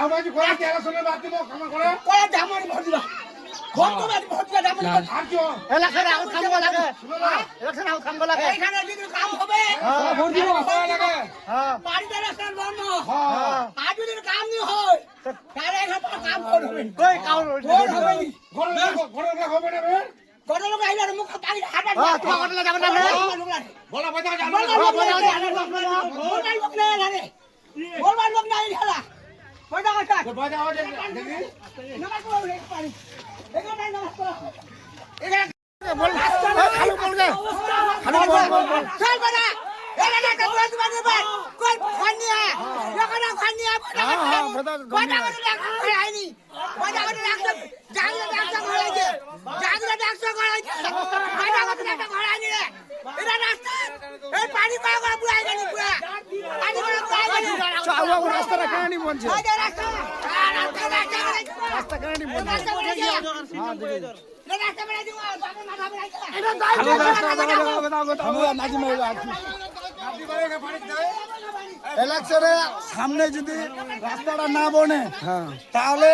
দামাজি করে ইলেকশনে বাদ দিব কাম করে করে দামাজি ভোট দিবা ভোট তো বাদ ভোট দিবা দামাজি আর কি ইলেকশন আউট কাম লাগে ইলেকশন আউট কাম লাগে এইখানে যদি কাম হবে ভোট দিব লাগে হ্যাঁ বাড়িতে রাস্তা বন্ধ হ্যাঁ আর যদি কাম নি হয় তাহলে এখানে কাম করবে কই কাউর ভোট হবে নি ঘরে হবে না বে গড় লোক আইলার মুখ পানি হাঁটা হ্যাঁ তোমার কথা যাবে না বলা বাজা যা লোক নাই বলবার লোক নাই খেলা পয়সা কথা বাজা আওয়াজ দেখি নমস্কার করে পানি এখানে নাই নমস্কার বল খালু বল গে খালু বল চল বড়া এলা না তো বড় বড় বড় কোন খানিয়া লোকনা খানিয়া পয়সা করে রাখা হয়নি পয়সা করে রাখতে জানলে রাখতে হয়েছে জানলে রাখতে হয়েছে পয়সা করে রাখতে হয়নি রে এটা রাস্তা এই পানি কয় করে পুরাই গেল পুরা পানি করে পুরাই গেল চাওয়া রাস্তাটা কেন নি বলছে এই রাস্তা রাস্তা কেন নি বলছে রাস্তা করে দিও হ্যাঁ দেখি রাস্তা করে দিও বাবা মাথা করে এটা নাজি মাইল আছি ইলেকশনে সামনে যদি রাস্তাটা না বনে তাহলে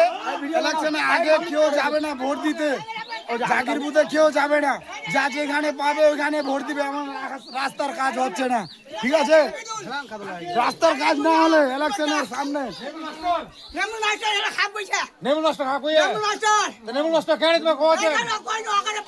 ইলেকশনে আগে কেউ যাবে না ভোট দিতে জাগির বুথে কেউ যাবে না যা যেখানে পাবে ওইখানে ভোট দিবে এমন রাস্তার কাজ হচ্ছে না ঠিক আছে রাস্তার কাজ না হলে ইলেকশনের সামনে নেমু নাস্তা এরা খাব পয়সা নেমু নষ্ট খা কই নেমু নাস্তা নেমু নষ্ট কেন তুমি কোছে এখানে কই না ওখানে